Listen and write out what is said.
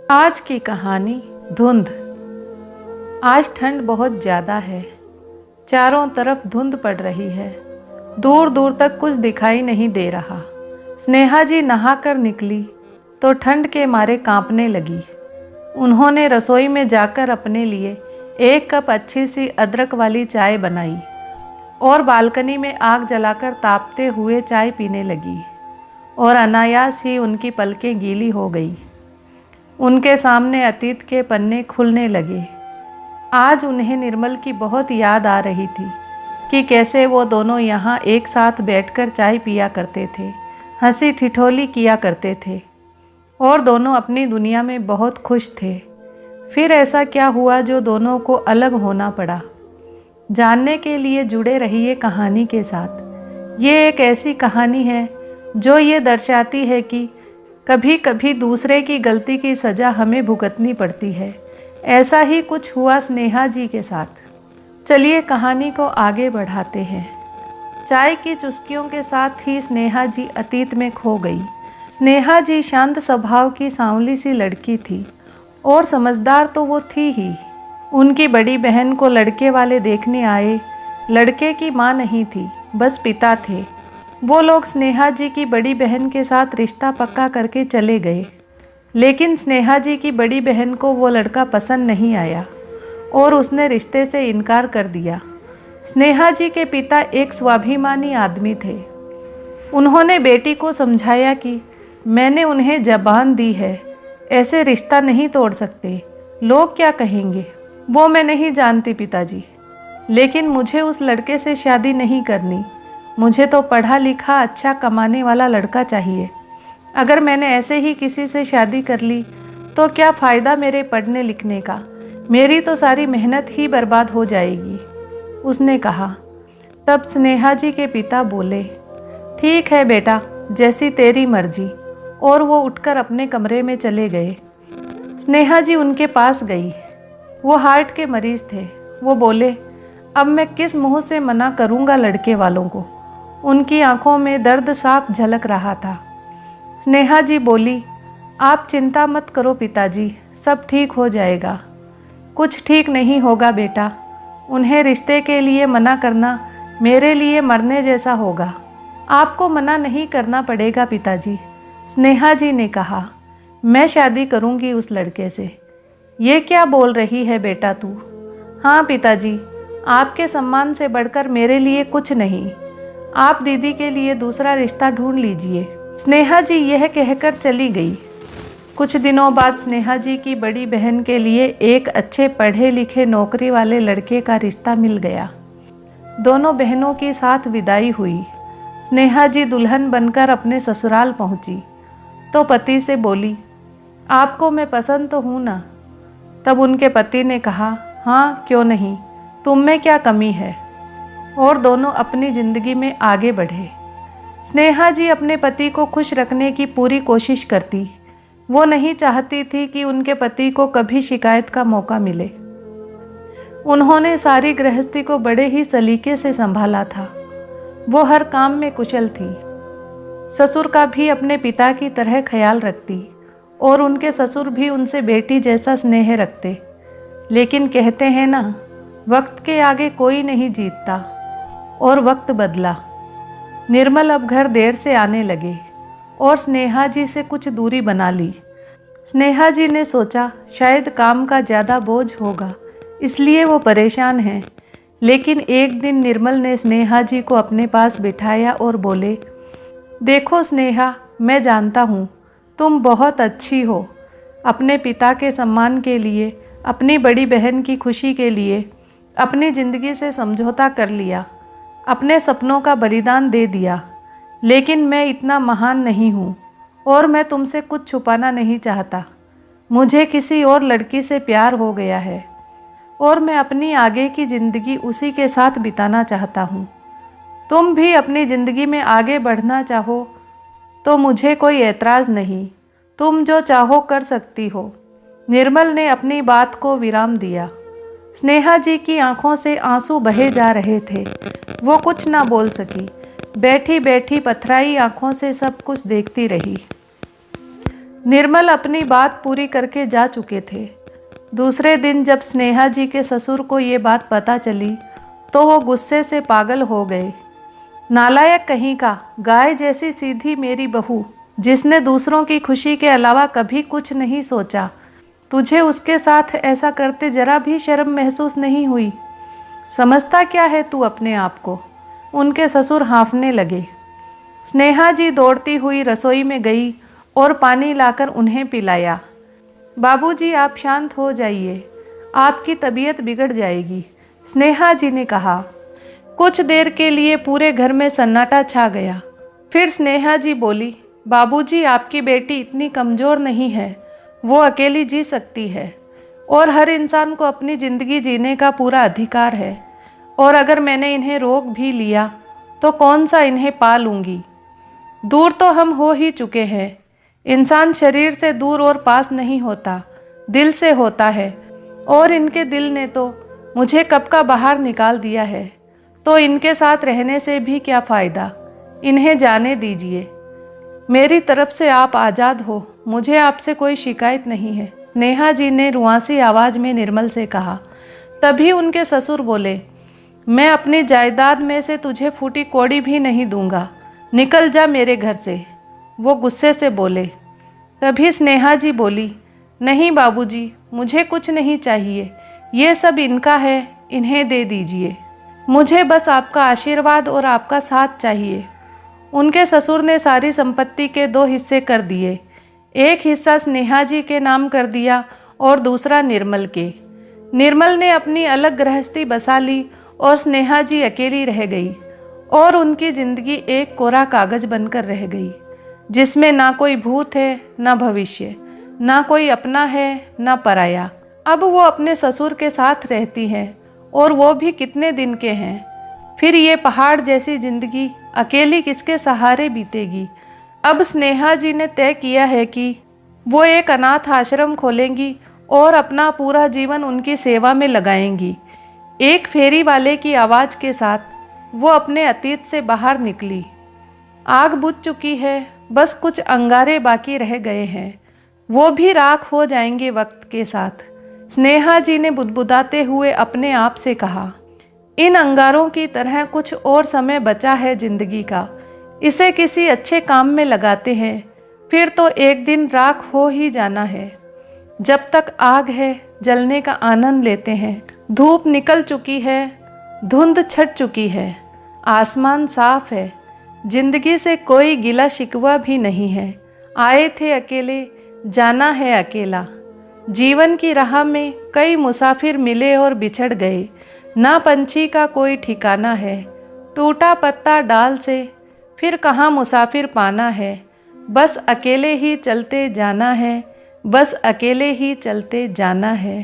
आज की कहानी धुंध। आज ठंड बहुत ज़्यादा है। चारों तरफ धुंध पड़ रही है। दूर दूर तक कुछ दिखाई नहीं दे रहा। स्नेहा जी नहाकर निकली तो ठंड के मारे कांपने लगी। उन्होंने रसोई में जाकर अपने लिए 1 कप अच्छी सी अदरक वाली चाय बनाई और बालकनी में आग जलाकर तापते हुए चाय पीने लगी और अनायास ही उनकी पलकें गीली हो गई। उनके सामने अतीत के पन्ने खुलने लगे। आज उन्हें निर्मल की बहुत याद आ रही थी कि कैसे वो दोनों यहाँ एक साथ बैठकर चाय पिया करते थे, हंसी ठिठोली किया करते थे और दोनों अपनी दुनिया में बहुत खुश थे। फिर ऐसा क्या हुआ जो दोनों को अलग होना पड़ा? जानने के लिए जुड़े रहिए कहानी के साथ। ये एक ऐसी कहानी है जो ये दर्शाती है कि कभी कभी दूसरे की गलती की सज़ा हमें भुगतनी पड़ती है। ऐसा ही कुछ हुआ स्नेहा जी के साथ। चलिए कहानी को आगे बढ़ाते हैं। चाय की चुस्कियों के साथ ही स्नेहा जी अतीत में खो गई। स्नेहा जी शांत स्वभाव की सांवली सी लड़की थी और समझदार तो वो थी ही। उनकी बड़ी बहन को लड़के वाले देखने आए। लड़के की माँ नहीं थी, बस पिता थे। वो लोग स्नेहा जी की बड़ी बहन के साथ रिश्ता पक्का करके चले गए, लेकिन स्नेहा जी की बड़ी बहन को वो लड़का पसंद नहीं आया और उसने रिश्ते से इनकार कर दिया। स्नेहा जी के पिता एक स्वाभिमानी आदमी थे। उन्होंने बेटी को समझाया कि मैंने उन्हें ज़बान दी है, ऐसे रिश्ता नहीं तोड़ सकते, लोग क्या कहेंगे वो मैं नहीं जानती पिताजी, लेकिन मुझे उस लड़के से शादी नहीं करनी। मुझे तो पढ़ा लिखा अच्छा कमाने वाला लड़का चाहिए। अगर मैंने ऐसे ही किसी से शादी कर ली तो क्या फ़ायदा मेरे पढ़ने लिखने का? मेरी तो सारी मेहनत ही बर्बाद हो जाएगी, उसने कहा। तब स्नेहा जी के पिता बोले, ठीक है बेटा, जैसी तेरी मर्जी, और वो उठकर अपने कमरे में चले गए। स्नेहा जी उनके पास गई। वो हार्ट के मरीज़ थे। वो बोले, अब मैं किस मुँह से मना करूँगा लड़के वालों को? उनकी आंखों में दर्द साफ झलक रहा था। स्नेहा जी बोली, आप चिंता मत करो पिताजी, सब ठीक हो जाएगा। कुछ ठीक नहीं होगा बेटा। उन्हें रिश्ते के लिए मना करना मेरे लिए मरने जैसा होगा। आपको मना नहीं करना पड़ेगा पिताजी, स्नेहा जी ने कहा। मैं शादी करूंगी उस लड़के से। ये क्या बोल रही है बेटा तू? हाँ पिताजी, आपके सम्मान से बढ़कर मेरे लिए कुछ नहीं। आप दीदी के लिए दूसरा रिश्ता ढूंढ लीजिए। स्नेहा जी यह कहकर चली गई। कुछ दिनों बाद स्नेहा जी की बड़ी बहन के लिए एक अच्छे पढ़े लिखे नौकरी वाले लड़के का रिश्ता मिल गया। दोनों बहनों की साथ विदाई हुई। स्नेहा जी दुल्हन बनकर अपने ससुराल पहुंची तो पति से बोली, आपको मैं पसंद तो हूँ ना? तब उनके पति ने कहा, हाँ क्यों नहीं, तुम में क्या कमी है? और दोनों अपनी ज़िंदगी में आगे बढ़े। स्नेहा जी अपने पति को खुश रखने की पूरी कोशिश करती। वो नहीं चाहती थी कि उनके पति को कभी शिकायत का मौका मिले। उन्होंने सारी गृहस्थी को बड़े ही सलीके से संभाला था। वो हर काम में कुशल थी। ससुर का भी अपने पिता की तरह ख्याल रखती और उनके ससुर भी उनसे बेटी जैसा स्नेह रखते। लेकिन कहते हैं ना, वक्त के आगे कोई नहीं जीतता, और वक्त बदला। निर्मल अब घर देर से आने लगे और स्नेहा जी से कुछ दूरी बना ली। स्नेहा जी ने सोचा शायद काम का ज़्यादा बोझ होगा, इसलिए वो परेशान हैं। लेकिन एक दिन निर्मल ने स्नेहा जी को अपने पास बिठाया और बोले, देखो स्नेहा, मैं जानता हूँ तुम बहुत अच्छी हो। अपने पिता के सम्मान के लिए, अपनी बड़ी बहन की खुशी के लिए अपनी ज़िंदगी से समझौता कर लिया, अपने सपनों का बलिदान दे दिया। लेकिन मैं इतना महान नहीं हूँ और मैं तुमसे कुछ छुपाना नहीं चाहता। मुझे किसी और लड़की से प्यार हो गया है और मैं अपनी आगे की ज़िंदगी उसी के साथ बिताना चाहता हूँ। तुम भी अपनी ज़िंदगी में आगे बढ़ना चाहो तो मुझे कोई एतराज़ नहीं। तुम जो चाहो कर सकती हो। निर्मल ने अपनी बात को विराम दिया। स्नेहा जी की आंखों से आंसू बहे जा रहे थे। वो कुछ ना बोल सकी। बैठी बैठी पथराई आंखों से सब कुछ देखती रही। निर्मल अपनी बात पूरी करके जा चुके थे। दूसरे दिन जब स्नेहा जी के ससुर को ये बात पता चली तो वो गुस्से से पागल हो गए। नालायक कहीं का, गाय जैसी सीधी मेरी बहू, जिसने दूसरों की खुशी के अलावा कभी कुछ नहीं सोचा, तुझे उसके साथ ऐसा करते जरा भी शर्म महसूस नहीं हुई? समझता क्या है तू अपने आप को? उनके ससुर हाँफने लगे। स्नेहा जी दौड़ती हुई रसोई में गई और पानी लाकर उन्हें पिलाया। बाबूजी, आप शांत हो जाइए, आपकी तबीयत बिगड़ जाएगी, स्नेहा जी ने कहा। कुछ देर के लिए पूरे घर में सन्नाटा छा गया। फिर स्नेहा जी बोली, बाबूजी, आपकी बेटी इतनी कमज़ोर नहीं है, वो अकेली जी सकती है और हर इंसान को अपनी ज़िंदगी जीने का पूरा अधिकार है। और अगर मैंने इन्हें रोक भी लिया तो कौन सा इन्हें पा लूँगी? दूर तो हम हो ही चुके हैं। इंसान शरीर से दूर और पास नहीं होता, दिल से होता है। और इनके दिल ने तो मुझे कब का बाहर निकाल दिया है, तो इनके साथ रहने से भी क्या फ़ायदा? इन्हें जाने दीजिए। मेरी तरफ से आप आज़ाद हो, मुझे आपसे कोई शिकायत नहीं है, स्नेहा जी ने रुआंसी आवाज़ में निर्मल से कहा। तभी उनके ससुर बोले, मैं अपनी जायदाद में से तुझे फूटी कौड़ी भी नहीं दूंगा, निकल जा मेरे घर से। वो गुस्से से बोले। तभी स्नेहा जी बोली, नहीं बाबूजी, मुझे कुछ नहीं चाहिए, ये सब इनका है, इन्हें दे दीजिए। मुझे बस आपका आशीर्वाद और आपका साथ चाहिए। उनके ससुर ने सारी संपत्ति के 2 हिस्से कर दिए। एक हिस्सा स्नेहा जी के नाम कर दिया और दूसरा निर्मल के। निर्मल ने अपनी अलग गृहस्थी बसा ली और स्नेहा जी अकेली रह गई और उनकी ज़िंदगी एक कोरा कागज बनकर रह गई, जिसमें ना कोई भूत है, ना भविष्य, ना कोई अपना है, ना पराया। अब वो अपने ससुर के साथ रहती हैं और वो भी कितने दिन के हैं। फिर ये पहाड़ जैसी ज़िंदगी अकेली किसके सहारे बीतेगी? अब स्नेहा जी ने तय किया है कि वो एक अनाथ आश्रम खोलेंगी और अपना पूरा जीवन उनकी सेवा में लगाएंगी। एक फेरी वाले की आवाज़ के साथ वो अपने अतीत से बाहर निकली। आग बुझ चुकी है, बस कुछ अंगारे बाकी रह गए हैं, वो भी राख हो जाएंगे वक्त के साथ। स्नेहा जी ने बुदबुदाते हुए अपने आप से कहा, इन अंगारों की तरह कुछ और समय बचा है जिंदगी का, इसे किसी अच्छे काम में लगाते हैं, फिर तो एक दिन राख हो ही जाना है। जब तक आग है, जलने का आनंद लेते हैं। धूप निकल चुकी है, धुंध छट चुकी है, आसमान साफ है, जिंदगी से कोई गिला शिकवा भी नहीं है। आए थे अकेले, जाना है अकेला। जीवन की राह में कई मुसाफिर मिले और बिछड़ गए, ना पंछी का कोई ठिकाना है। टूटा पत्ता डाल से फिर कहाँ मुसाफिर पाना है। बस अकेले ही चलते जाना है, बस अकेले ही चलते जाना है।